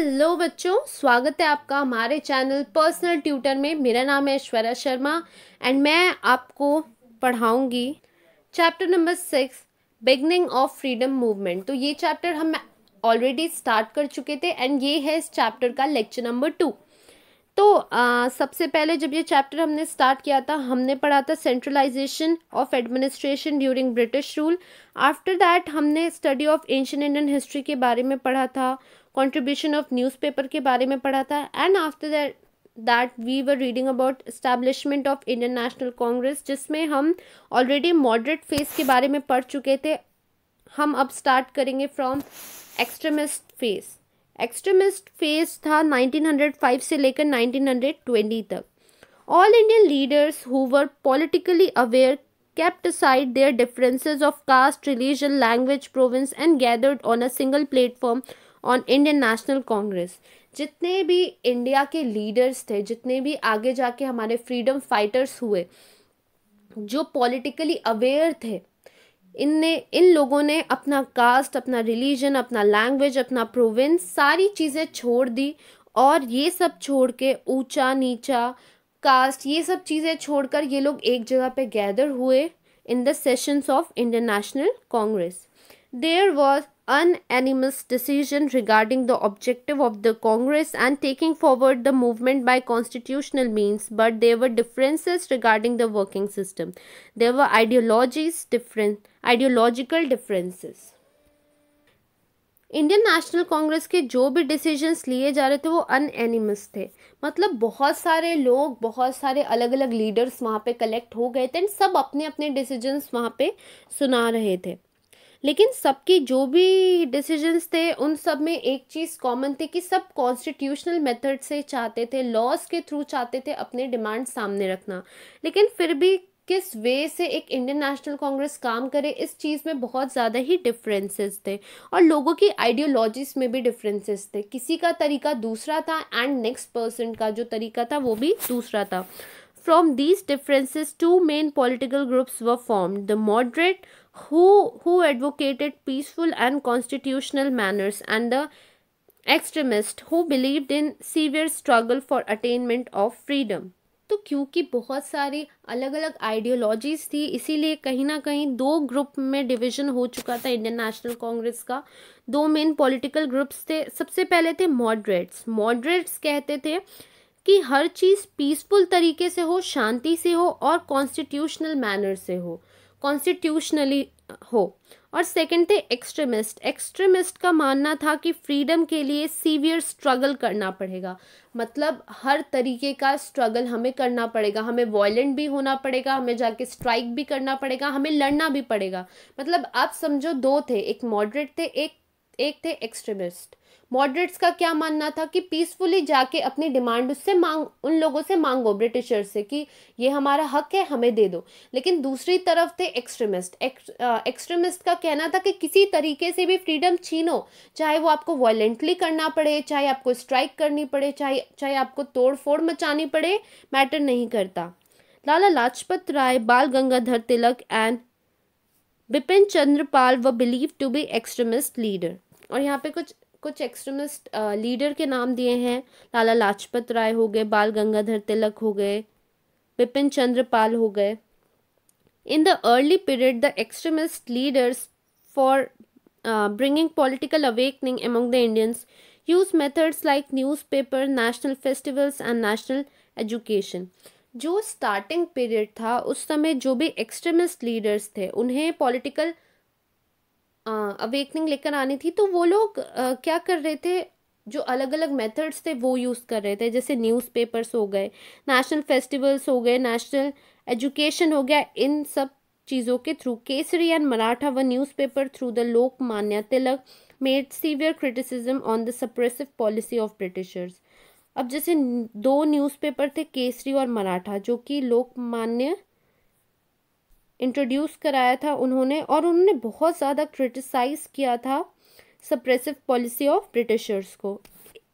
Hello बच्चों, स्वागत है आपका हमारे चैनल पर्सनल ट्यूटर में। मेरा नाम है ऐश्वर्या शर्मा एंड मैं आपको पढ़ाऊंगी chapter number 6 beginning of freedom movement. तो ये चैप्टर हम ऑलरेडी स्टार्ट कर चुके थे एंड ये है इस चैप्टर का लेक्चर नंबर 2। तो सबसे पहले जब ये चैप्टर हमने स्टार्ट किया था, हमने पढ़ा था centralisation of administration during British rule. After that हमने study of ancient Indian history के बारे में पढ़ा था, कंट्रीब्यूशन ऑफ न्यूज़पेपर के बारे में पढ़ा था and after that we were reading about establishment of Indian National Congress, जिसमें हम ऑलरेडी मॉडरेट फेज के बारे में पढ़ चुके थे। हम अब स्टार्ट करेंगे from extremist phase. Extremist phase था 1905 से लेकर 1920 तक। All Indian leaders who were politically aware kept aside their differences of caste, religion, language, province and gathered on a single platform on Indian National Congress। जितने भी India के leaders थे, जितने भी आगे जाके हमारे फ्रीडम फाइटर्स हुए, जो पॉलिटिकली अवेयर थे, इन लोगों ने अपना कास्ट, अपना रिलीजन, अपना लैंग्वेज, अपना प्रोविंस, सारी चीज़ें छोड़ दी और ये सब छोड़ के ऊंचा नीचा कास्ट, ये सब चीज़ें छोड़कर ये लोग एक जगह पे गैदर हुए in the sessions of Indian National Congress. There was unanimous decision regarding the objective of the Congress and taking forward the movement by constitutional means, but there were differences regarding the working system. There were ideological differences. Indian National Congress के जो भी decisions लिए जा रहे थे वो अनएनिमस थे, मतलब बहुत सारे लोग, बहुत सारे अलग अलग लीडर्स वहाँ पे कलेक्ट हो गए थे एंड सब अपने अपने डिसीजंस वहाँ पे सुना रहे थे। लेकिन सबकी जो भी डिसीजंस थे उन सब में एक चीज़ कॉमन थी कि सब कॉन्स्टिट्यूशनल मेथड से चाहते थे, लॉज के थ्रू चाहते थे अपने डिमांड सामने रखना। लेकिन फिर भी किस वे से एक इंडियन नेशनल कांग्रेस काम करे, इस चीज़ में बहुत ज़्यादा ही डिफरेंसेस थे और लोगों की आइडियोलॉजीज में भी डिफरेंसेस थे। किसी का तरीका दूसरा था एंड नेक्स्ट पर्सन का जो तरीका था वो भी दूसरा था। From these differences, two main political groups were formed: the moderate, who advocated peaceful and constitutional manners, and the extremist, who believed in severe struggle for attainment of freedom। तो क्योंकि बहुत सारी अलग अलग आइडियोलॉजीज थी, इसीलिए कहीं ना कहीं दो ग्रुप में डिवीजन हो चुका था इंडियन नेशनल कांग्रेस का। दो मेन पॉलिटिकल ग्रुप्स थे। सबसे पहले थे मॉडरेट्स। मॉडरेट्स कहते थे कि हर चीज़ पीसफुल तरीके से हो, शांति से हो और कॉन्स्टिट्यूशनल मैनर से हो, कॉन्स्टिट्यूशनली हो। और सेकंड थे एक्सट्रीमिस्ट। एक्सट्रीमिस्ट का मानना था कि फ्रीडम के लिए सीवियर स्ट्रगल करना पड़ेगा, मतलब हर तरीके का स्ट्रगल हमें करना पड़ेगा, हमें वायलेंट भी होना पड़ेगा, हमें जाके स्ट्राइक भी करना पड़ेगा, हमें लड़ना भी पड़ेगा। मतलब आप समझो दो थे, एक मॉडरेट थे, एक थे एक्सट्रीमिस्ट। मॉडरेट्स का क्या मानना था कि पीसफुली जाके अपनी डिमांड उन लोगों से मांगो, ब्रिटिशर्स से, कि ये हमारा हक है, हमें दे दो। लेकिन दूसरी तरफ थे एक्सट्रीमिस्ट। एक्सट्रीमिस्ट का कहना था कि किसी तरीके से भी फ्रीडम छीनो, चाहे वो आपको वायलेंटली करना पड़े, चाहे आपको स्ट्राइक करनी पड़े, चाहे आपको तोड़ फोड़ मचानी पड़े, मैटर नहीं करता। लाला Lajpat Rai, Bal Gangadhar Tilak and Bipin Chandra Pal were believe to be extremist leader. और यहाँ पे कुछ एक्सट्रीमिस्ट लीडर के नाम दिए हैं। लाला लाजपत राय हो गए, बाल गंगाधर तिलक हो गए, बिपिन चंद्र पाल हो गए। In the early period the extremist leaders for bringing political awakening among the Indians use methods like newspaper, national festivals and national education. जो स्टार्टिंग पीरियड था उस समय जो भी एक्सट्रीमिस्ट लीडर्स थे, उन्हें पॉलिटिकल अवेकनिंग लेकर आनी थी, तो वो लोग क्या कर रहे थे, जो अलग अलग मेथड्स थे वो यूज़ कर रहे थे। जैसे न्यूज़पेपर्स हो गए, नेशनल फेस्टिवल्स हो गए, नेशनल एजुकेशन हो गया। इन सब चीज़ों के थ्रू केसरी एंड मराठा व newspaper through the Lokmanya Tilak made severe criticism on the suppressive policy of Britishers. अब जैसे दो न्यूज़पेपर थे, केसरी और मराठा, जो कि लोकमान्य इंट्रोड्यूस कराया था उन्होंने, और उन्होंने बहुत ज़्यादा क्रिटिसाइज किया था सप्रेसिव पॉलिसी ऑफ ब्रिटिशर्स को।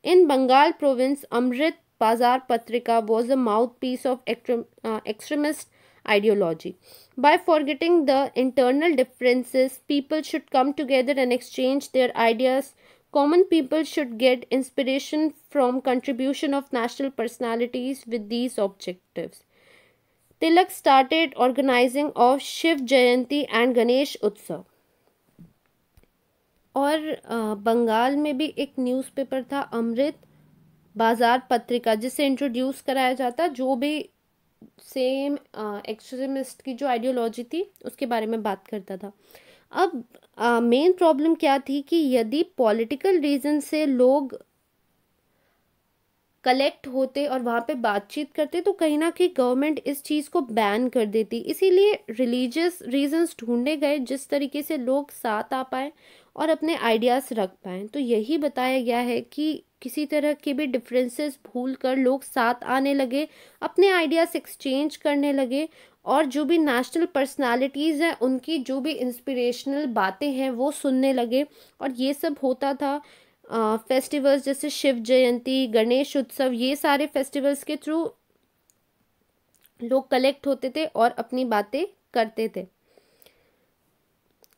इन Bengal province Amrit Bazar Patrika was a mouthpiece of extremist ideology. By forgetting the internal differences, people should come together and exchange their ideas Common people should get inspiration from contribution of national personalities with these objectives. Tilak started organizing of Shiv Jayanti and Ganesh Utsav. और बंगाल में भी एक newspaper था अमृत बाजार पत्रिका, जिसे introduce कराया जाता, जो भी सेम एक्सट्रीमिस्ट की जो आइडियोलॉजी थी उसके बारे में बात करता था। अब मेन प्रॉब्लम क्या थी कि यदि पॉलिटिकल रीजन से लोग कलेक्ट होते और वहाँ पे बातचीत करते तो कहीं ना कहीं गवर्नमेंट इस चीज़ को बैन कर देती। इसीलिए रिलीजियस रीजंस ढूंढे गए जिस तरीके से लोग साथ आ पाए और अपने आइडियाज़ रख पाएँ। तो यही बताया गया है कि किसी तरह के भी डिफरेंसेस भूल कर लोग साथ आने लगे, अपने आइडियाज़ एक्सचेंज करने लगे और जो भी नेशनल पर्सनालिटीज़ हैं उनकी जो भी इंस्पिरेशनल बातें हैं वो सुनने लगे। और ये सब होता था फेस्टिवल्स जैसे शिव जयंती, गणेश उत्सव, ये सारे फेस्टिवल्स के थ्रू लोग कलेक्ट होते थे और अपनी बातें करते थे।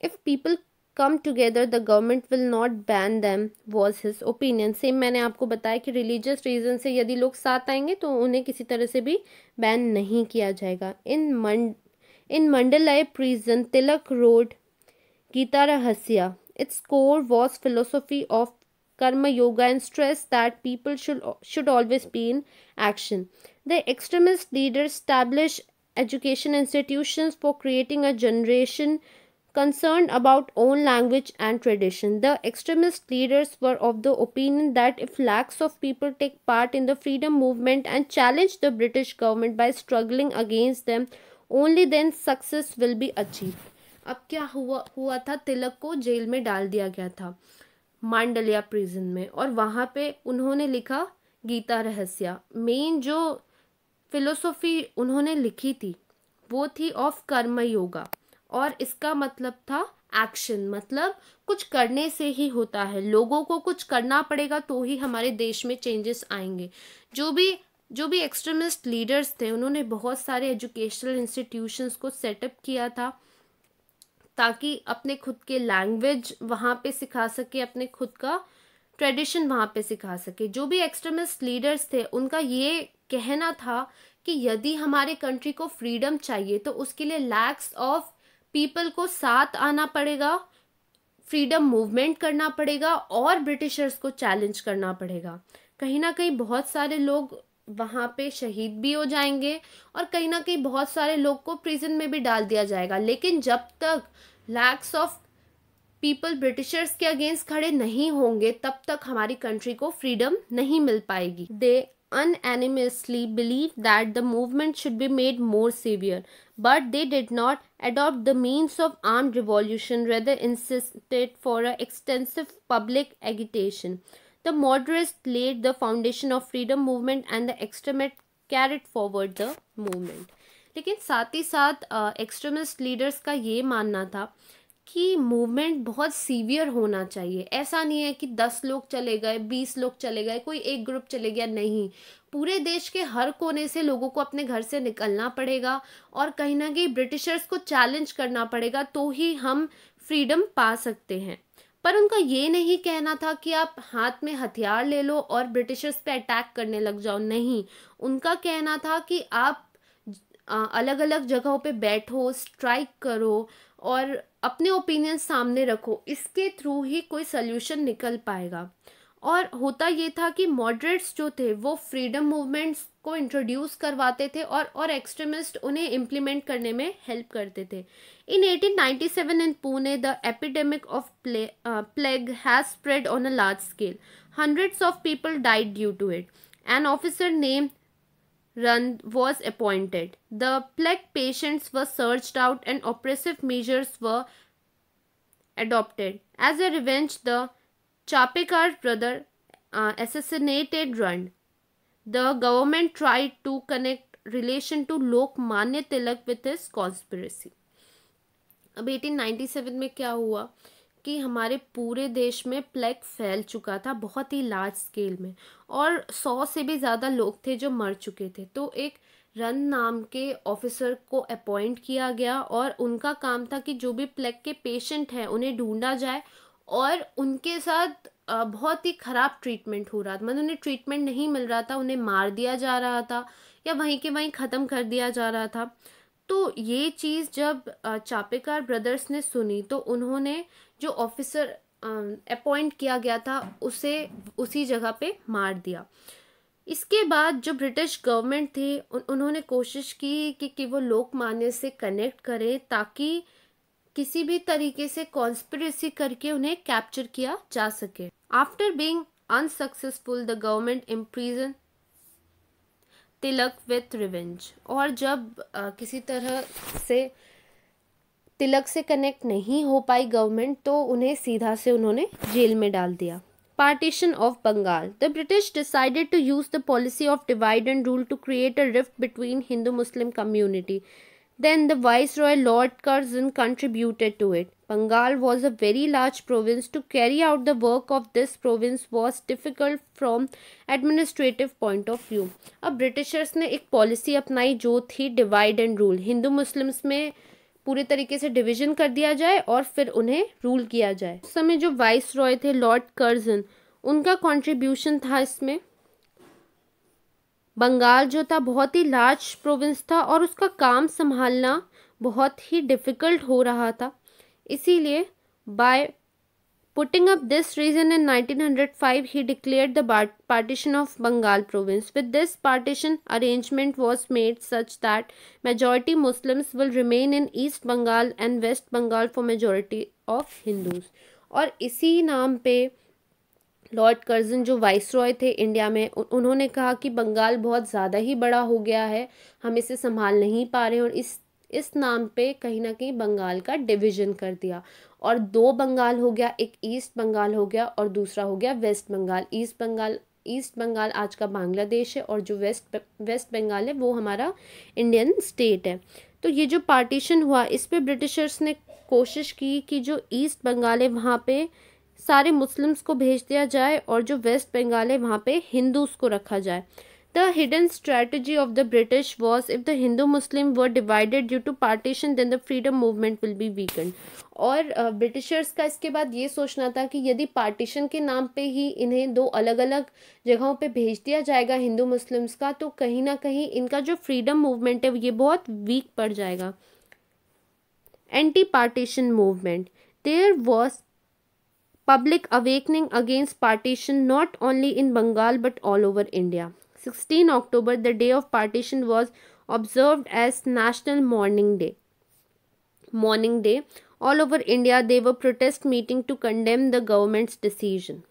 If people come together the government will not ban them was his opinion. Same मैंने आपको बताया कि रिलीजियस रीजन से यदि लोग साथ आएंगे तो उन्हें किसी तरह से भी बैन नहीं किया जाएगा। इन मंडलाई प्रिजन तिलक रोड गीता रहस्य। Its core was philosophy of karma yoga and stress that people should always be in action. The extremist leaders established education institutions for creating a generation concerned about own language and tradition. The extremist leaders were of the opinion that if lakhs of people take part in the freedom movement and challenge the British government by struggling against them, only then success will be achieved. अब क्या हुआ था, तिलक को jail में डाल दिया गया था मांडलिया प्रिजन में, और वहाँ पे उन्होंने लिखा गीता रहस्य। मेन जो फिलोसॉफी उन्होंने लिखी थी वो थी ऑफ कर्म योगा, और इसका मतलब था एक्शन, मतलब कुछ करने से ही होता है, लोगों को कुछ करना पड़ेगा तो ही हमारे देश में चेंजेस आएंगे। जो भी एक्सट्रीमिस्ट लीडर्स थे उन्होंने बहुत सारे एजुकेशनल इंस्टीट्यूशंस को सेटअप किया था ताकि अपने खुद के लैंग्वेज वहाँ पे सिखा सके, अपने खुद का ट्रेडिशन वहाँ पे सिखा सके। जो भी एक्सट्रीमिस्ट लीडर्स थे उनका ये कहना था कि यदि हमारे कंट्री को फ्रीडम चाहिए तो उसके लिए लैक्स ऑफ पीपल को साथ आना पड़ेगा, फ्रीडम मूवमेंट करना पड़ेगा और ब्रिटिशर्स को चैलेंज करना पड़ेगा। कहीं ना कहीं बहुत सारे लोग वहाँ पे शहीद भी हो जाएंगे और कहीं ना कहीं बहुत सारे लोग को प्रिजन में भी डाल दिया जाएगा, लेकिन जब तक लैक्स ऑफ पीपल ब्रिटिशर्स के अगेंस्ट खड़े नहीं होंगे तब तक हमारी कंट्री को फ्रीडम नहीं मिल पाएगी। दे unanimously believed that the movement should be made more severe, but they did not adopt the means of armed revolution, rather insisted for an extensive public agitation. The moderates laid the foundation of freedom movement and the extremists carried forward the movement. लेकिन साथ ही साथ extremist leaders का ये मानना था कि movement बहुत severe होना चाहिए। ऐसा नहीं है कि 10 लोग चले गए, 20 लोग चले गए, कोई एक ग्रुप चले गया, नहीं, पूरे देश के हर कोने से लोगों को अपने घर से निकलना पड़ेगा और कहीं ना कहीं ब्रिटिशर्स को चैलेंज करना पड़ेगा तो ही हम फ्रीडम पा सकते हैं। पर उनका ये नहीं कहना था कि आप हाथ में हथियार ले लो और ब्रिटिशर्स पे अटैक करने लग जाओ, नहीं, उनका कहना था कि आप अलग अलग जगहों पे बैठो, स्ट्राइक करो और अपने ओपिनियन सामने रखो, इसके थ्रू ही कोई सल्यूशन निकल पाएगा। और होता ये था कि मॉडरेट्स जो थे वो फ्रीडम मूवमेंट्स को इंट्रोड्यूस करवाते थे और एक्सट्रीमिस्ट उन्हें इम्प्लीमेंट करने में हेल्प करते थे। In 1897 in Pune the epidemic of plague has spread on a large scale. Hundreds of people died due to it. An officer named Rand was appointed. The plague patients were searched out and oppressive measures were adopted. As a revenge, the Chapekar brother assassinated Rand. The government tried to connect relation to Lokmanya Tilak with his conspiracy. अब 1897 में क्या हुआ कि हमारे पूरे देश में plague फैल चुका था बहुत ही लार्ज स्केल में और 100 से भी ज़्यादा लोग थे जो मर चुके थे। तो एक रन नाम के ऑफिसर को अपॉइंट किया गया और उनका काम था कि जो भी प्लेग के पेशेंट हैं उन्हें ढूंढा जाए और उनके साथ बहुत ही ख़राब ट्रीटमेंट हो रहा था, मतलब उन्हें ट्रीटमेंट नहीं मिल रहा था, उन्हें मार दिया जा रहा था या वहीं के वहीं ख़त्म कर दिया जा रहा था। तो ये चीज़ जब चापेकर ब्रदर्स ने सुनी तो उन्होंने जो ऑफिसर अपॉइंट किया गया था उसे उसी जगह पे मार दिया। इसके बाद जो ब्रिटिश गवर्नमेंट थी उन्होंने कोशिश की कि वो लोकमान्य से कनेक्ट करें ताकि किसी भी तरीके से कॉन्स्पिरेसी करके उन्हें कैप्चर किया जा सके। After being unsuccessful the government imprison Tilak with revenge. और जब किसी तरह से तिलक से कनेक्ट नहीं हो पाई गवर्नमेंट तो उन्हें सीधा से उन्होंने जेल में डाल दिया। Partition of Bengal. The British decided to use the policy of divide and rule to create a rift between Hindu-Muslim community. Then the Viceroy Lord Curzon contributed to it. Bengal was a very large province. To carry out the work of this province was difficult from administrative point of view. अब Britishers ने एक policy अपनाई जो थी divide and rule. Hindu Muslims में पूरे तरीके से डिवीजन कर दिया जाए और फिर उन्हें रूल किया जाए। उस समय जो वाइस रॉय थे लॉर्ड कर्जन, उनका कंट्रीब्यूशन था इसमें। बंगाल जो था बहुत ही लार्ज प्रोविंस था और उसका काम संभालना बहुत ही डिफिकल्ट हो रहा था। इसीलिए bye Putting up this reason in 1905, he declared the partition of Bengal province. With this partition, arrangement was made such that majority Muslims will remain in East Bengal and West Bengal for majority of Hindus. और इसी नाम पे Lord Curzon जो viceroy थे India में, उन्होंने कहा कि बंगाल बहुत ज़्यादा ही बड़ा हो गया है, हम इसे संभाल नहीं पा रहे हैं, और इस नाम पे कहीं ना कहीं बंगाल का डिवीज़न कर दिया। और दो बंगाल हो गया, एक ईस्ट बंगाल हो गया और दूसरा हो गया वेस्ट बंगाल। ईस्ट बंगाल आज का बांग्लादेश है और जो वेस्ट बंगाल है वो हमारा इंडियन स्टेट है। तो ये जो पार्टीशन हुआ इस पे ब्रिटिशर्स ने कोशिश की कि जो ईस्ट बंगाल है वहाँ पे सारे मुस्लिम्स को भेज दिया जाए और जो वेस्ट बंगाल है वहाँ पे हिंदूज को रखा जाए। The hidden strategy of the British was if the Hindu-Muslim were divided due to partition, then the freedom movement will be weakened. और ब्रिटिशर्स का इसके बाद ये सोचना था कि यदि पार्टीशन के नाम पे ही इन्हें दो अलग अलग जगहों पे भेज दिया जाएगा हिंदू मुस्लिम्स का, तो कहीं ना कहीं इनका जो फ्रीडम मूवमेंट है ये बहुत वीक पड़ जाएगा। Anti partition movement. There was public awakening against partition not only in Bengal but all over India. 16 October, the day of partition, was observed as National Mourning Day. All over India, there were protest meetings to condemn the government's decision.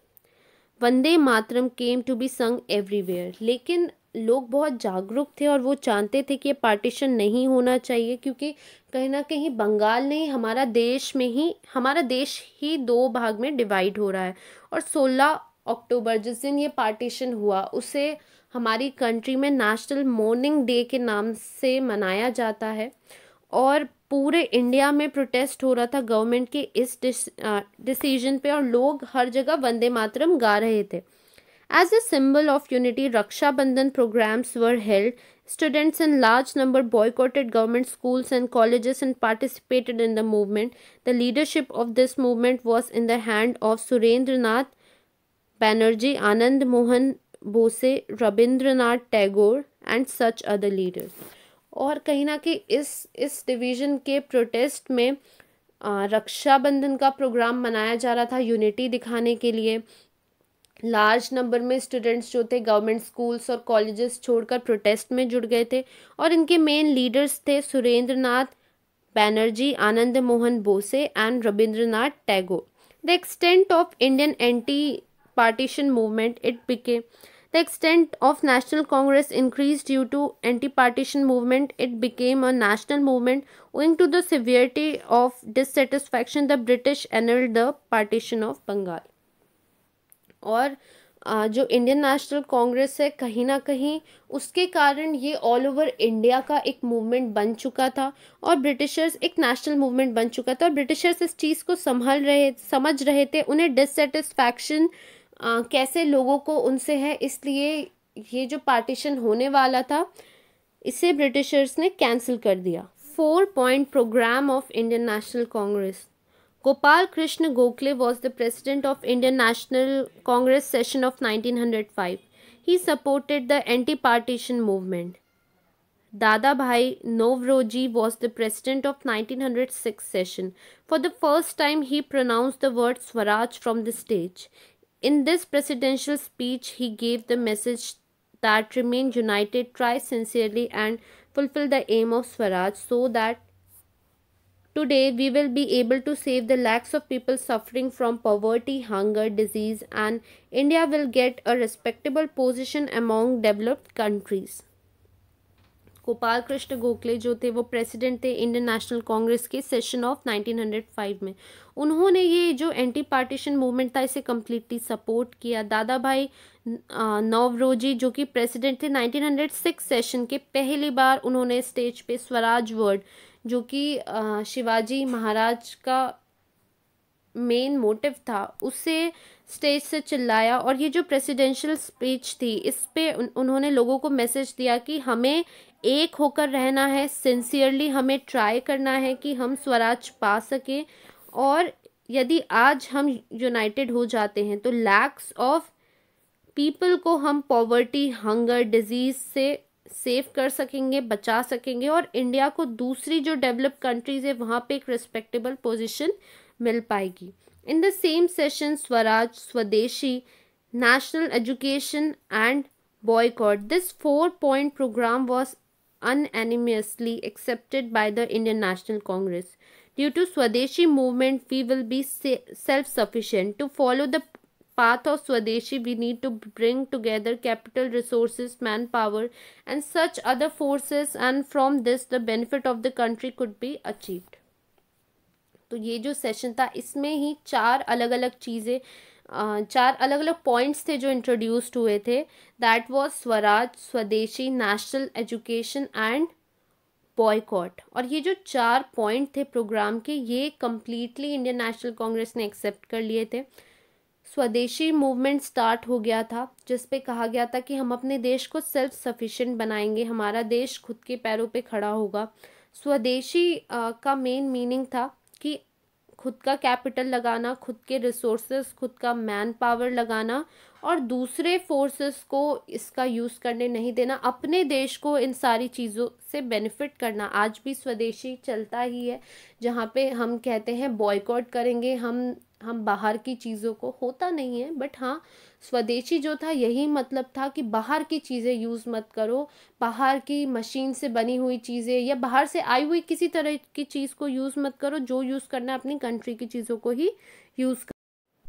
Vande Mataram came to be sung everywhere. लेकिन लोग बहुत जागरूक थे और वो जानते थे कि ये पार्टीशन नहीं होना चाहिए, क्योंकि कहीं ना कहीं बंगाल नहीं हमारा देश ही दो भाग में डिवाइड हो रहा है। और 16 अक्टूबर जिस दिन ये पार्टीशन हुआ उसे हमारी कंट्री में नेशनल मॉर्निंग डे के नाम से मनाया जाता है और पूरे इंडिया में प्रोटेस्ट हो रहा था गवर्नमेंट के इस डिसीजन पे और लोग हर जगह वंदे मातरम गा रहे थे। As a symbol of unity, Raksha Bandhan programs were held. Students in large number boycotted government schools and colleges and participated in the movement. The leadership of this movement was in the hand of Surendranath Banerjee, Anand Mohan Bose, Rabindranath Tagore and such other leaders. और कहीं ना कहीं इस division के protest में रक्षाबंधन का programme मनाया जा रहा था यूनिटी दिखाने के लिए। लार्ज नंबर में स्टूडेंट्स जो थे गवर्नमेंट स्कूल्स और कॉलेजेस छोड़कर प्रोटेस्ट में जुड़ गए थे और इनके मेन लीडर्स थे Surendranath Banerjee, Anand Mohan Bose and Rabindranath Tagore. The extent of Indian anti partition movement the extent of National Congress increased due to anti-partition movement. It became a national movement. Owing to the severity of dissatisfaction, the British annulled the partition of Bengal. और जो Indian National Congress है कहीं ना कहीं उसके कारण ये all over India का एक मूवमेंट बन चुका था और ब्रिटिशर्स एक नेशनल मूवमेंट बन चुका था और ब्रिटिशर्स इस चीज़ को समझ रहे थे। उन्हें डिससेटिस्फैक्शन कैसे लोगों को उनसे है, इसलिए ये जो पार्टीशन होने वाला था इसे ब्रिटिशर्स ने कैंसिल कर दिया। 4 point programme of Indian National Congress. Gopal Krishna Gokhale was the president of Indian National Congress session of 1905. He supported the anti-partition movement. Dada Bhai Novroji was the president of 1906 session. For the first time, he pronounced the word Swaraj from the stage. In this presidential speech, he gave the message that remain united, try sincerely, and fulfill the aim of Swaraj, so that today we will be able to save the lakhs of people suffering from poverty, hunger, disease, and India will get a respectable position among developed countries. Gopal Krishna Gokhale जो थे वो president थे Indian National Congress के session of 1905 में. उन्होंने ये जो anti partition movement था इसे कम्प्लीटली सपोर्ट किया. दादा भाई नवरोजी जो कि प्रेसिडेंट थे 1906 सेशन के, पहली बार उन्होंने स्टेज पे स्वराज वर्ड जो कि शिवाजी महाराज का मेन मोटिव था उसे स्टेज से चिल्लाया. और ये जो प्रेसिडेंशियल स्पीच थी इस पे उन्होंने लोगों को मैसेज दिया कि हमें एक होकर रहना है, सिंसियरली हमें ट्राई करना है कि हम स्वराज पा सके. और यदि आज हम यूनाइटेड हो जाते हैं तो लैक्स ऑफ पीपल को हम पॉवर्टी, हंगर, डिजीज से सेव कर सकेंगे, बचा सकेंगे और इंडिया को दूसरी जो डेवलप कंट्रीज है वहाँ पे एक रिस्पेक्टेबल पोजीशन मिल पाएगी. In the same session Swaraj, स्वदेशी, national education and boycott. This 4-point program was unanimously accepted by the Indian National Congress. Due to Swadeshi movement, we will be self-sufficient. To follow the path of Swadeshi, we need to bring together capital, resources, manpower and such other forces, and from this the benefit of the country could be achieved. तो ये जो session था इसमें ही चार अलग अलग चीज़ें, चार अलग अलग पॉइंट्स थे जो इंट्रोड्यूस्ड हुए थे. दैट वाज स्वराज, स्वदेशी, नेशनल एजुकेशन एंड बॉयकॉट. और ये जो चार पॉइंट थे प्रोग्राम के ये कम्प्लीटली इंडियन नेशनल कांग्रेस ने एक्सेप्ट कर लिए थे. स्वदेशी मूवमेंट स्टार्ट हो गया था जिस पे कहा गया था कि हम अपने देश को सेल्फ सफिशिएंट बनाएंगे, हमारा देश खुद के पैरों पे खड़ा होगा. स्वदेशी का मेन मीनिंग था कि खुद का कैपिटल लगाना, खुद के रिसोर्सेज, खुद का मैन पावर लगाना और दूसरे फोर्सेस को इसका यूज़ करने नहीं देना, अपने देश को इन सारी चीज़ों से बेनिफिट करना. आज भी स्वदेशी चलता ही है जहाँ पे हम कहते हैं बॉयकॉट करेंगे, हम बाहर की चीज़ों को, होता नहीं है बट हाँ स्वदेशी जो था यही मतलब था कि बाहर की चीज़ें यूज़ मत करो, बाहर की मशीन से बनी हुई चीज़ें या बाहर से आई हुई किसी तरह की चीज़ को यूज़ मत करो, जो यूज़ करना है अपनी कंट्री की चीज़ों को ही यूज़ करो.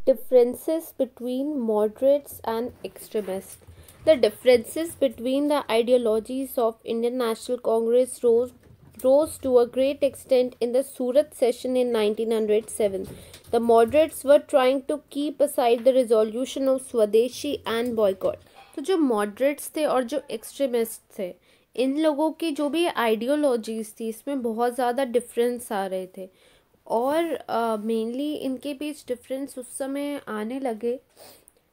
Differences between moderates and extremists. The differences between the ideologies of Indian National Congress rose to a great extent in the Surat session in 1907. The moderates were trying to keep aside the resolution of Swadeshi and boycott. तो जो moderates थे और जो extremists थे इन लोगों की जो भी आइडियोलॉजीज थी इसमें बहुत ज़्यादा डिफरेंस आ रहे थे. और मेनली इनके बीच डिफरेंस उस समय आने लगे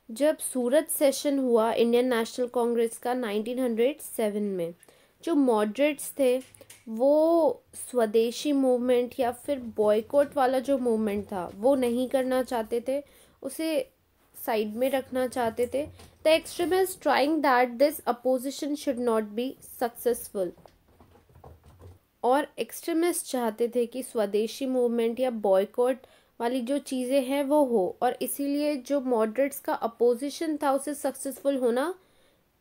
जब सूरत सेशन हुआ इंडियन नेशनल कांग्रेस का 1907 में. जो मॉडरेट्स थे वो स्वदेशी मूवमेंट या फिर बॉयकॉट वाला जो मूवमेंट था वो नहीं करना चाहते थे, उसे साइड में रखना चाहते थे. The extremist trying that this opposition should not be successful. और एक्सट्रीमिस्ट चाहते थे कि स्वदेशी मूवमेंट या बॉयकॉट वाली जो चीज़ें हैं वो हो, और इसीलिए जो मॉडरेट्स का अपोजिशन था उसे सक्सेसफुल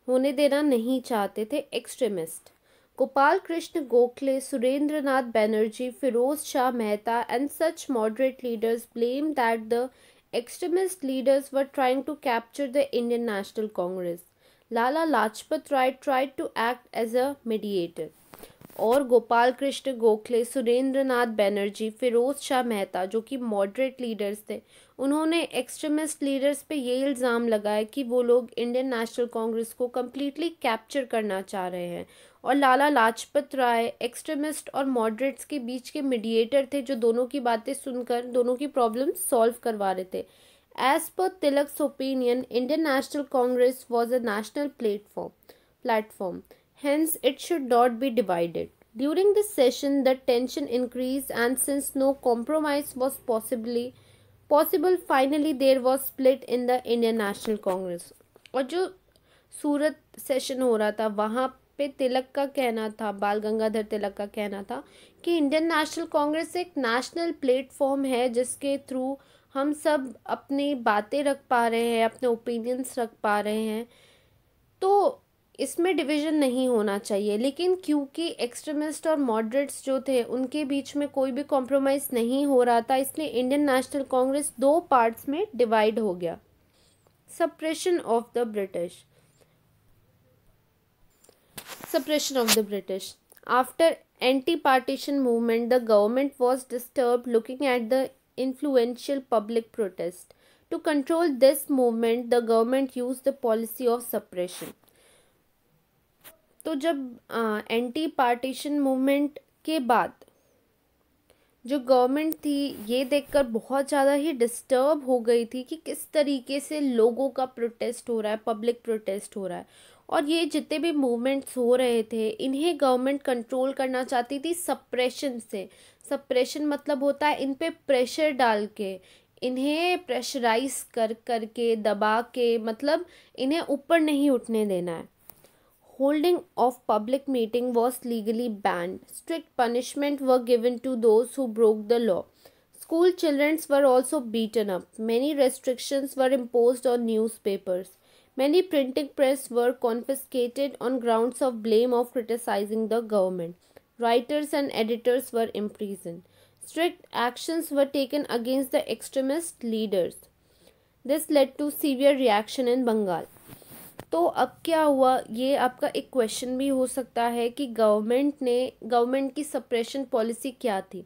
होने देना नहीं चाहते थे extremist. Gopal Krishna Gokhale, Surendranath Banerjee, Firoz Shah Mehta and such moderate leaders blame that the extremist leaders were trying to capture the Indian National Congress. Lala Lajpat Rai tried to act as a mediator. और गोपाल कृष्ण गोखले, सुरेंद्रनाथ बैनर्जी, फिरोज शाह मेहता जो कि मॉडरेट लीडर्स थे उन्होंने एक्सट्रीमिस्ट लीडर्स पे ये इल्ज़ाम लगाया कि वो लोग इंडियन नेशनल कांग्रेस को कम्प्लीटली कैप्चर करना चाह रहे हैं. और लाला लाजपत राय एक्सट्रीमिस्ट और मॉडरेट्स के बीच के मीडिएटर थे जो दोनों की बातें सुनकर दोनों की प्रॉब्लम सॉल्व करवा रहे थे. As per Tilak's opinion Indian National Congress was a national platform. Hence, it should not be divided. During this session, the tension increased, and since no compromise was possible, finally there was split in the Indian National Congress. और जो सूरत session हो रहा था वहाँ पे तिलक का कहना था, बाल गंगाधर तिलक का कहना था कि इंडियन नेशनल कांग्रेस एक नेशनल प्लेटफॉर्म है जिसके थ्रू हम सब अपनी बातें रख पा रहे हैं, अपने ओपिनियंस रख पा रहे हैं, तो इसमें डिवीज़न नहीं होना चाहिए। लेकिन क्योंकि एक्सट्रीमिस्ट और मॉडरेट्स जो थे उनके बीच में कोई भी कॉम्प्रोमाइज़ नहीं हो रहा था, इसलिए इंडियन नेशनल कांग्रेस दो पार्ट्स में डिवाइड हो गया। Suppression of the British. Suppression of the British. After anti-partition movement, the government was disturbed looking at the influential public protest. To control this movement, the government used the policy of suppression. तो जब anti partition movement के बाद जो government थी ये देखकर बहुत ज़्यादा ही डिस्टर्ब हो गई थी कि किस तरीके से लोगों का प्रोटेस्ट हो रहा है, पब्लिक प्रोटेस्ट हो रहा है, और ये जितने भी मूवमेंट्स हो रहे थे इन्हें गवर्नमेंट कंट्रोल करना चाहती थी सप्रेशन से। सप्रेशन मतलब होता है इन पे प्रेशर डाल के, इन्हें प्रेशराइज करके दबा के, मतलब इन्हें ऊपर नहीं उठने देना है। Holding of public meeting was legally banned. Strict punishment were given to those who broke the law. School children were also beaten up. Many restrictions were imposed on newspapers. Many printing press were confiscated on grounds of blame of criticizing the government. Writers and editors were imprisoned. Strict actions were taken against the extremist leaders. This led to severe reaction in Bengal. तो अब क्या हुआ, ये आपका एक question भी हो सकता है कि गवर्नमेंट की सप्रेशन पॉलिसी क्या थी।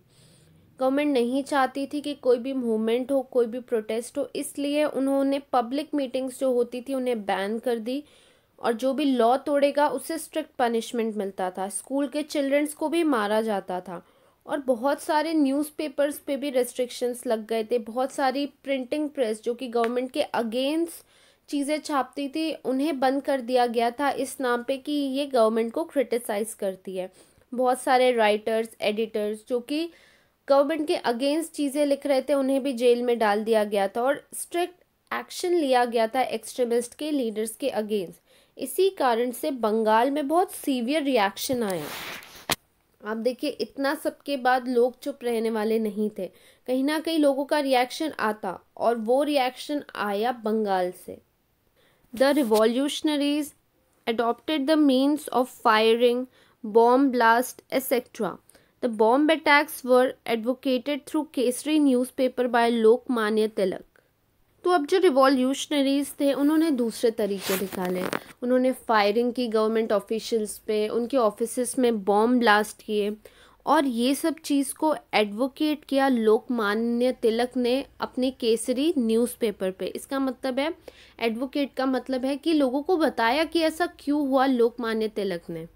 गवर्नमेंट नहीं चाहती थी कि कोई भी मूवमेंट हो, कोई भी प्रोटेस्ट हो, इसलिए उन्होंने पब्लिक मीटिंग्स जो होती थी उन्हें बैन कर दी, और जो भी लॉ तोड़ेगा उसे स्ट्रिक्ट पनिशमेंट मिलता था। स्कूल के चिल्ड्रंस को भी मारा जाता था, और बहुत सारे न्यूज़पेपर्स पे भी रेस्ट्रिक्शंस लग गए थे। बहुत सारी प्रिंटिंग प्रेस जो कि गवर्नमेंट के अगेंस्ट चीज़ें छापती थी उन्हें बंद कर दिया गया था इस नाम पे कि ये गवर्नमेंट को क्रिटिसाइज़ करती है। बहुत सारे राइटर्स, एडिटर्स जो कि गवर्नमेंट के अगेंस्ट चीज़ें लिख रहे थे उन्हें भी जेल में डाल दिया गया था, और स्ट्रिक्ट एक्शन लिया गया था एक्सट्रीमिस्ट के लीडर्स के अगेंस्ट। इसी कारण से बंगाल में बहुत सीवियर रिएक्शन आया। आप देखिए इतना सब के बाद लोग चुप रहने वाले नहीं थे, कहीं ना कहीं लोगों का रिएक्शन आता, और वो रिएक्शन आया बंगाल से। The revolutionaries adopted the means of firing, bomb blast, etc. The bomb attacks were advocated through Kesari newspaper by Lokmanya Tilak. तो अब जो रिवॉल्यूशनरीज थे उन्होंने दूसरे तरीके निकाले। उन्होंने फायरिंग की गवर्नमेंट ऑफिशियल्स पे, उनके ऑफिसेस में बॉम्ब ब्लास्ट किए, और ये सब चीज़ को एडवोकेट किया लोकमान्य तिलक ने अपने केसरी न्यूज़पेपर पे। इसका मतलब है, एडवोकेट का मतलब है कि लोगों को बताया कि ऐसा क्यों हुआ लोकमान्य तिलक ने।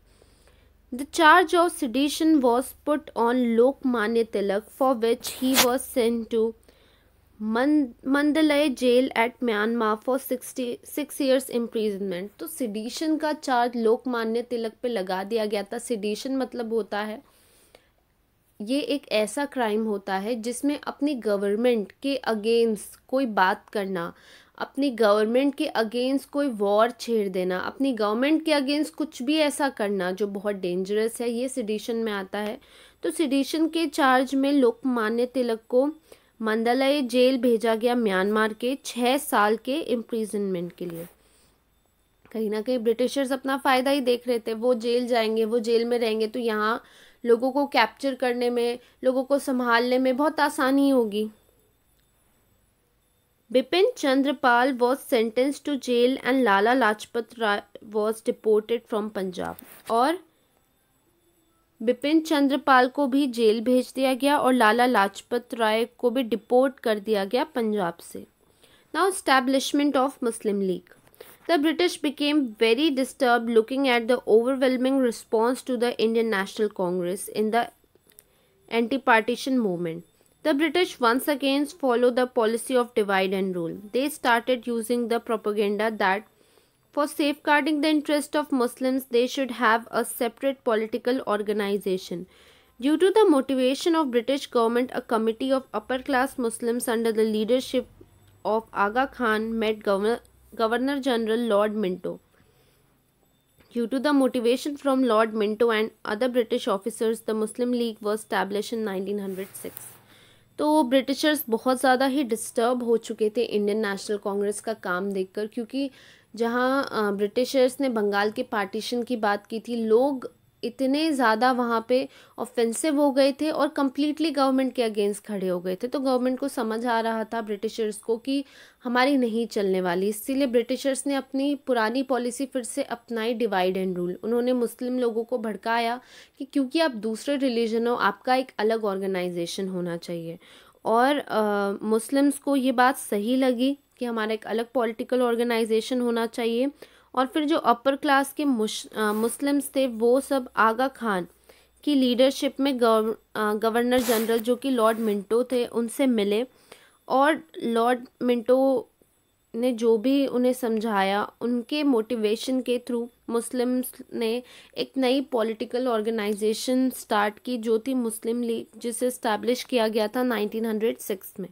The charge of sedition was put on Lokmanya Tilak for which he was sent to Mandalay jail at Myanmar for 66 years imprisonment. तो सेडिशन का चार्ज लोकमान्य तिलक पे लगा दिया गया था। सेडिशन मतलब होता है, ये एक ऐसा क्राइम होता है जिसमें अपनी गवर्नमेंट के अगेंस्ट कोई बात करना, अपनी गवर्नमेंट के अगेंस्ट कोई वॉर छेड़ देना, अपनी गवर्नमेंट के अगेंस्ट कुछ भी ऐसा करना जो बहुत डेंजरस है, ये सेडिशन में आता है। तो सेडिशन के चार्ज में लोकमान्य तिलक को मंदलय जेल भेजा गया म्यांमार के 6 साल के इम्प्रिजनमेंट के लिए। कहीं ना कहीं ब्रिटिशर्स अपना फ़ायदा ही देख रहे थे। वो जेल जाएंगे, वो जेल में रहेंगे तो यहाँ लोगों को कैप्चर करने में, लोगों को संभालने में बहुत आसानी होगी। Bipin Chandrapal was sentence to jail and Lala Lajpat Rai was deported from Punjab. और बिपिन चंद्रपाल को भी जेल भेज दिया गया और लाला लाजपत राय को भी डिपोर्ट कर दिया गया पंजाब से। Now establishment of Muslim league. The British became very disturbed looking at the overwhelming response to the Indian National Congress in the anti-partition movement. The British once again followed the policy of divide and rule. They started using the propaganda that For safeguarding the interest of Muslims, they should have a separate political organization. Due to the motivation of British government, a committee of upper-class Muslims under the leadership of Aga Khan met Governor General Lord Minto. Due to the motivation from Lord Minto and other British officers, the Muslim League was established in 1906. तो Britishers बहुत ज़्यादा ही disturb हो चुके थे Indian National Congress का काम देखकर, क्योंकि जहाँ ब्रिटिशर्स ने बंगाल के पार्टीशन की बात की थी, लोग इतने ज़्यादा वहाँ पे ऑफेंसिव हो गए थे और कम्प्लीटली गवर्नमेंट के अगेंस्ट खड़े हो गए थे। तो गवर्नमेंट को समझ आ रहा था ब्रिटिशर्स को कि हमारी नहीं चलने वाली, इसीलिए ब्रिटिशर्स ने अपनी पुरानी पॉलिसी फिर से अपनाई, डिवाइड एंड रूल। उन्होंने मुस्लिम लोगों को भड़काया कि क्योंकि आप दूसरे रिलीजन हो, आपका एक अलग ऑर्गेनाइजेशन होना चाहिए। और मुस्लिम्स को ये बात सही लगी कि हमारा एक अलग पॉलिटिकल ऑर्गेनाइजेशन होना चाहिए। और फिर जो अपर क्लास के मुस्लिम्स थे वो सब आगा खान की लीडरशिप में गवर्नर जनरल जो कि लॉर्ड मिंटो थे उनसे मिले, और लॉर्ड मिंटो ने जो भी उन्हें समझाया, उनके मोटिवेशन के थ्रू मुस्लिम्स ने एक नई पॉलिटिकल ऑर्गेनाइजेशन स्टार्ट की जो थी मुस्लिम लीग, जिसे इस्टेब्लिश किया गया था 1906 में।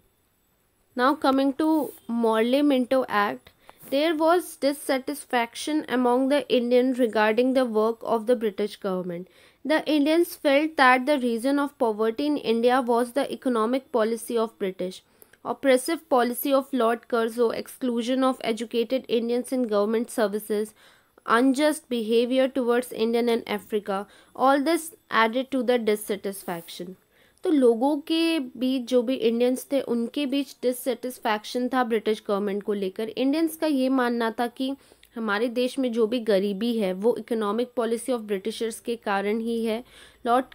Now coming to Morley Minto act, there was dissatisfaction among the Indians regarding the work of the British government. The Indians felt that the reason of poverty in India was the economic policy of British, oppressive policy of Lord Curzon, exclusion of educated Indians in government services, unjust behavior towards Indian and Africa. All this added to the dissatisfaction. तो लोगों के बीच, जो भी Indians थे उनके बीच dissatisfaction था British government को लेकर। इंडियंस का ये मानना था कि हमारे देश में जो भी गरीबी है वो इकोनॉमिक पॉलिसी ऑफ ब्रिटिशर्स के कारण ही है। लॉर्ड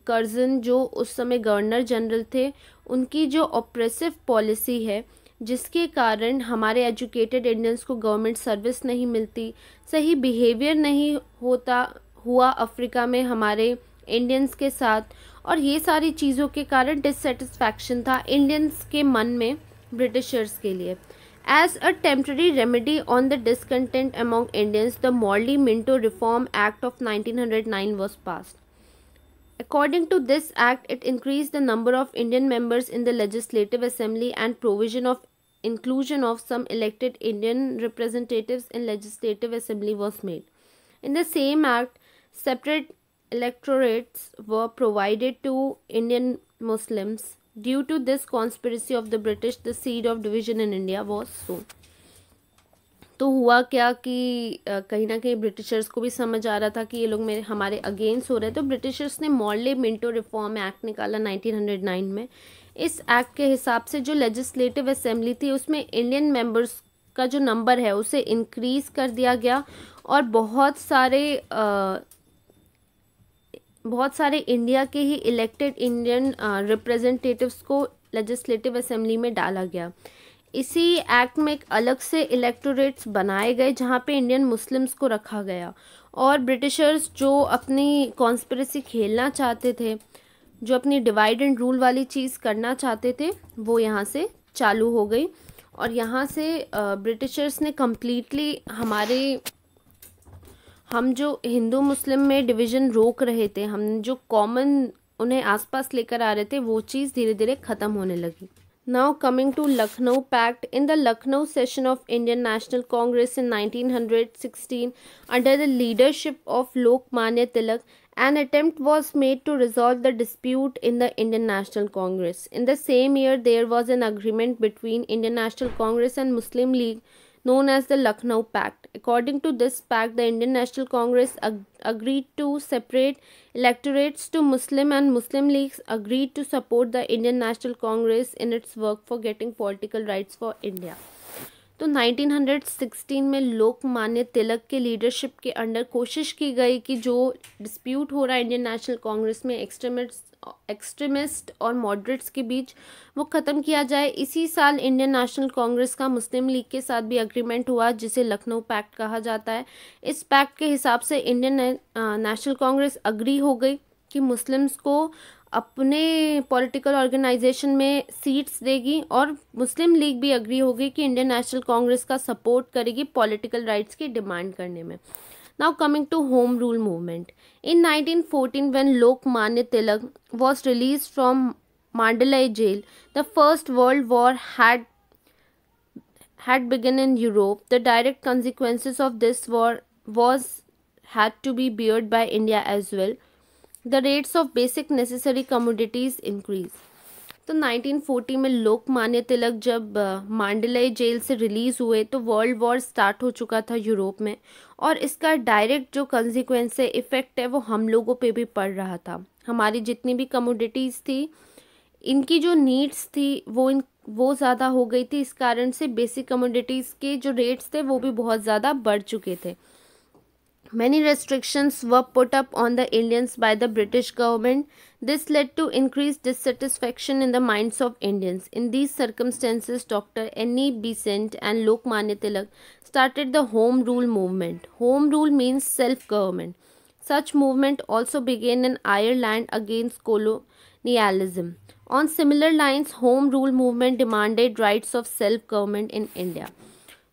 कर्जन जो उस समय गवर्नर जनरल थे, उनकी जो ऑप्रेसिव पॉलिसी है जिसके कारण हमारे एजुकेटेड इंडियंस को गवर्नमेंट सर्विस नहीं मिलती, सही बिहेवियर नहीं हुआ अफ्रीका में हमारे इंडियंस के साथ, और ये सारी चीज़ों के कारण डिससेटिस्फैक्शन था इंडियंस के मन में ब्रिटिशर्स के लिए। As a temporary remedy on the discontent among Indians, the Morley Minto reform act of 1909 was passed. According to this act, it increased the number of Indian members in the Legislative Assembly and provision of inclusion of some elected Indian representatives in Legislative Assembly was made. In the same act, separate electorates were provided to Indian Muslims. Due to this conspiracy of the British, the seed of division in India was sown. तो हुआ क्या कि कहीं ना कहीं Britishers को भी समझ आ रहा था कि ये लोग हमारे अगेंस्ट हो रहे हैं, तो ब्रिटिशर्स ने मॉर्ले-मिंटो रिफॉर्म एक्ट निकाला 1909 में। इस एक्ट के हिसाब से जो लेजिस्लेटिव असेंबली थी उसमें इंडियन मेंबर्स का जो नंबर है उसे इंक्रीज़ कर दिया गया, और बहुत सारे इंडिया के ही इलेक्टेड इंडियन रिप्रेजेंटेटिव्स को लेजिस्लेटिव असेंबली में डाला गया। इसी एक्ट में एक अलग से इलेक्टोरेट्स बनाए गए जहाँ पे इंडियन मुस्लिम्स को रखा गया, और ब्रिटिशर्स जो अपनी कॉन्स्पिरेसी खेलना चाहते थे, जो अपनी डिवाइड एंड रूल वाली चीज़ करना चाहते थे, वो यहाँ से चालू हो गई। और यहाँ से ब्रिटिशर्स ने कम्प्लीटली हम जो हिंदू मुस्लिम में डिवीज़न रोक रहे थे, हम जो कॉमन उन्हें आसपास लेकर आ रहे थे, वो चीज़ धीरे धीरे ख़त्म होने लगी। Now coming to Lucknow Pact. In the Lucknow session of Indian National Congress in 1916, under the leadership of Lokmanya Tilak, an attempt was made to resolve the dispute in the Indian National Congress. In the same year, there was an agreement between Indian National Congress and Muslim League known as the Lucknow Pact. According to this pact, the Indian National Congress agreed to separate electorates to Muslim, and Muslim leagues agreed to support the Indian National Congress in its work for getting political rights for India. तो 1916 में लोकमान्य तिलक के leadership के under कोशिश की गई कि जो dispute हो रहा है इंडियन नेशनल कांग्रेस में एक्सट्रीमिस्ट और मॉडरेट्स के बीच, वो ख़त्म किया जाए। इसी साल इंडियन नेशनल कांग्रेस का मुस्लिम लीग के साथ भी अग्रीमेंट हुआ जिसे लखनऊ पैक्ट कहा जाता है। इस पैक्ट के हिसाब से इंडियन नेशनल कांग्रेस अग्री हो गई कि मुस्लिम्स को अपने पॉलिटिकल ऑर्गेनाइजेशन में सीट्स देगी, और मुस्लिम लीग भी अग्री होगी कि इंडियन नेशनल कांग्रेस का सपोर्ट करेगी पॉलिटिकल राइट्स की डिमांड करने में। Now coming to home rule movement, in 1914 when Lokmanya Tilak was released from Mandalay jail, the First World War had begun in Europe. The direct consequences of this war was had to be borne by India as well. The rates of basic necessary commodities increase. तो 1940 में लोकमान्य तिलक जब मांडले jail से release हुए तो world war start हो चुका था Europe में, और इसका डायरेक्ट जो कंसिक्वेंस है, इफ़ेक्ट है, वो हम लोगों पे भी पड़ रहा था। हमारी जितनी भी कमोडिटीज़ थी, इनकी जो नीड्स थी वो ज़्यादा हो गई थी। इस कारण से बेसिक कमोडिटीज़ के जो रेट्स थे वो भी बहुत ज़्यादा बढ़ चुके थे। Many restrictions were put up on the Indians by the British government. This led to increased dissatisfaction in the minds of Indians. In these circumstances, Dr. N.E. Besant and Lokmanya Tilak started the Home Rule movement. Home Rule means self-government. Such movement also began in Ireland against colonialism. On similar lines, Home Rule movement demanded rights of self-government in India.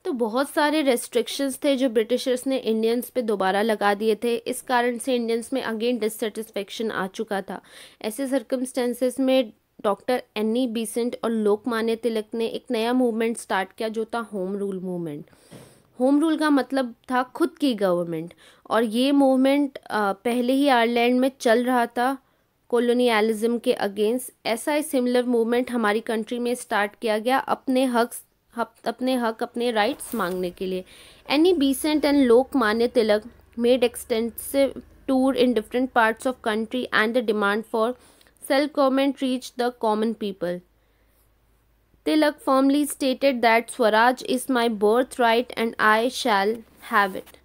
तो बहुत सारे restrictions थे जो Britishers ने Indians पे दोबारा लगा दिए थे। इस कारण से इंडियंस में अगेन डिससेटिस्फेक्शन आ चुका था। ऐसे सर्कमस्टेंसेस में डॉक्टर एनी बीसेंट और लोकमान्य तिलक ने एक नया मूवमेंट स्टार्ट किया जो था home rule movement. Home rule का मतलब था खुद की गवर्नमेंट, और ये मूवमेंट पहले ही आयरलैंड में चल रहा था कॉलोनियलिज्म के अगेंस्ट। ऐसा ही सिमिलर मूवमेंट हमारी कंट्री में स्टार्ट किया गया अपने अपने राइट्स मांगने के लिए। Any Besant and Lokmanya Tilak made extensive tour in different parts of country and the demand for self government reach the common people. Tilak firmly stated that Swaraj is my birthright and I shall have it.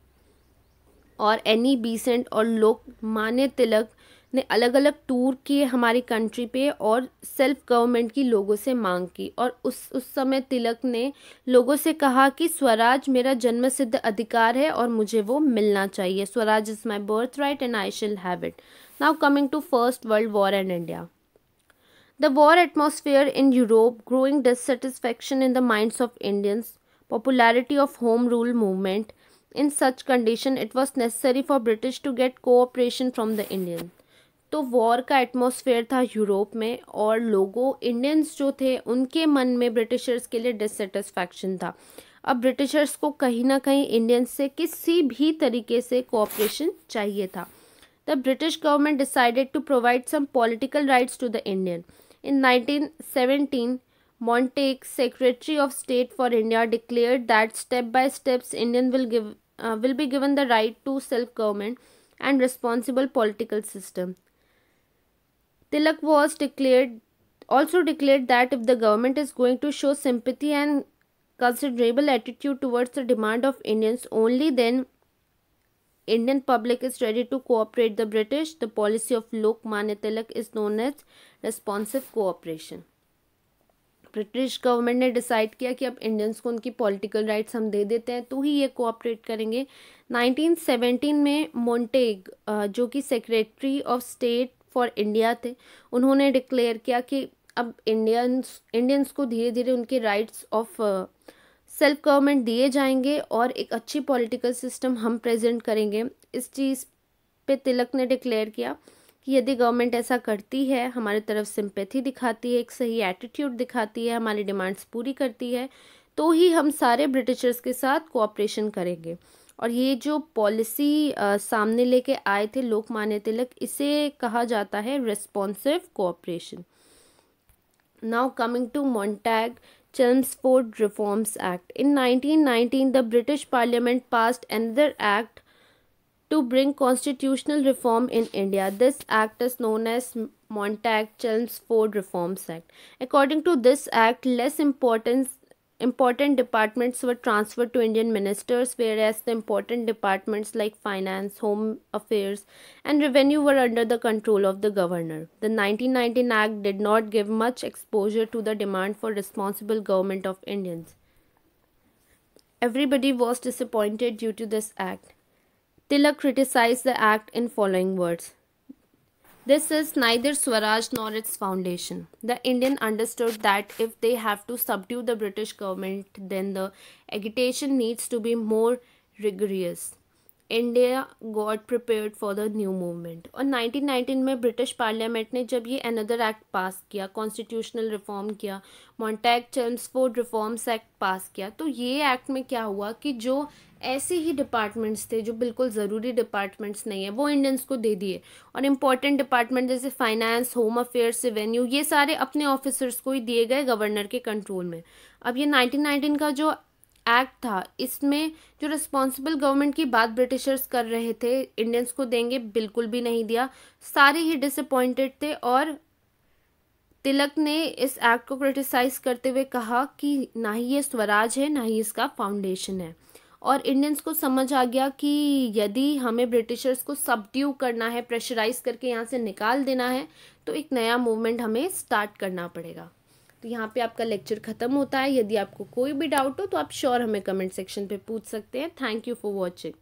और any Besant और लोकमान्य तिलक ने अलग अलग tour किए हमारी country पे और self government की लोगों से मांग की। और उस समय तिलक ने लोगों से कहा कि स्वराज मेरा जन्म सिद्ध अधिकार है और मुझे वो मिलना चाहिए। Swaraj is my birthright and I shall have it. Now coming to first world war and India. The war atmosphere in Europe, growing dissatisfaction in the minds of Indians, popularity of Home Rule movement. In such condition, it was necessary for British to get cooperation from the Indians. तो war का atmosphere था Europe में, और लोगों Indians जो थे उनके मन में ब्रिटिशर्स के लिए डिससेटिस्फैक्शन था। अब ब्रिटिशर्स को कहीं ना कहीं इंडियंस से किसी भी तरीके से कोऑपरेशन चाहिए था। The British government decided to provide some political rights to the Indian. In 1917, Montague, Secretary of State for India, declared that step by steps Indian will be given the right to self-government and responsible political system. Tilak also declared that if the government is going to show sympathy and considerable attitude towards the demand of Indians, only then Indian public is ready to cooperate the British. The policy of Lokmanya Tilak is known as responsive cooperation. British government ने decide किया कि अब Indians को उनकी political rights हम दे देते हैं तो ही ये कोऑपरेट करेंगे। 1917 में मोंटेग जो कि secretary of state for India थे, उन्होंने डिक्लेयर किया कि अब इंडियंस को धीरे धीरे उनके राइट्स ऑफ सेल्फ गवर्नमेंट दिए जाएंगे और एक अच्छी पॉलिटिकल सिस्टम हम प्रेजेंट करेंगे। इस चीज़ पे तिलक ने डिक्लेयर किया कि यदि गवर्नमेंट ऐसा करती है, हमारी तरफ सिंपैथी दिखाती है, एक सही एटीट्यूड दिखाती है, हमारी डिमांड्स पूरी करती है, तो ही हम सारे ब्रिटिशर्स के साथ कोऑपरेशन करेंगे। और ये जो पॉलिसी सामने लेके आए थे लोकमान्य तिलक, इसे कहा जाता है responsive cooperation. Now coming to Montagu Chelmsford Reforms Act. In 1919, the British Parliament passed another act to bring constitutional reform in India. This act is known as Montag-Chelmsford Reforms Act. According to this act, less important departments were transferred to Indian ministers, whereas the important departments like finance, home affairs, and revenue were under the control of the governor. The 1919 Act did not give much exposure to the demand for responsible government of Indians. Everybody was disappointed due to this act. Tilak criticized the act in following words. This is neither Swaraj nor its foundation. The Indian understood that if they have to subdue the British government, then the agitation needs to be more rigorous. India got prepared for the new movement. और 1919 में British parliament ने जब ये another act पास किया, constitutional reform किया, Montag Chelmsford reforms act पास किया, तो ये एक्ट में क्या हुआ कि जो ऐसे ही डिपार्टमेंट्स थे जो बिल्कुल ज़रूरी डिपार्टमेंट्स नहीं है वो इंडियंस को दे दिए, और इम्पॉर्टेंट डिपार्टमेंट जैसे फाइनेंस, होम अफेयर्स, रेवेन्यू, ये सारे अपने ऑफिसर्स को ही दिए गए गवर्नर के कंट्रोल में। अब ये 1919 का जो एक्ट था, इसमें जो रिस्पॉन्सिबल गवर्नमेंट की बात ब्रिटिशर्स कर रहे थे इंडियंस को देंगे, बिल्कुल भी नहीं दिया। सारे ही डिसअपॉइंटेड थे, और तिलक ने इस एक्ट को क्रिटिसाइज करते हुए कहा कि ना ही ये स्वराज है, ना ही इसका फाउंडेशन है। और इंडियंस को समझ आ गया कि यदि हमें ब्रिटिशर्स को सबड्यू करना है, प्रेशराइज करके यहाँ से निकाल देना है, तो एक नया मूवमेंट हमें स्टार्ट करना पड़ेगा। तो यहाँ पे आपका लेक्चर ख़त्म होता है। यदि आपको कोई भी डाउट हो तो आप श्योर हमें कमेंट सेक्शन पे पूछ सकते हैं। Thank you for watching.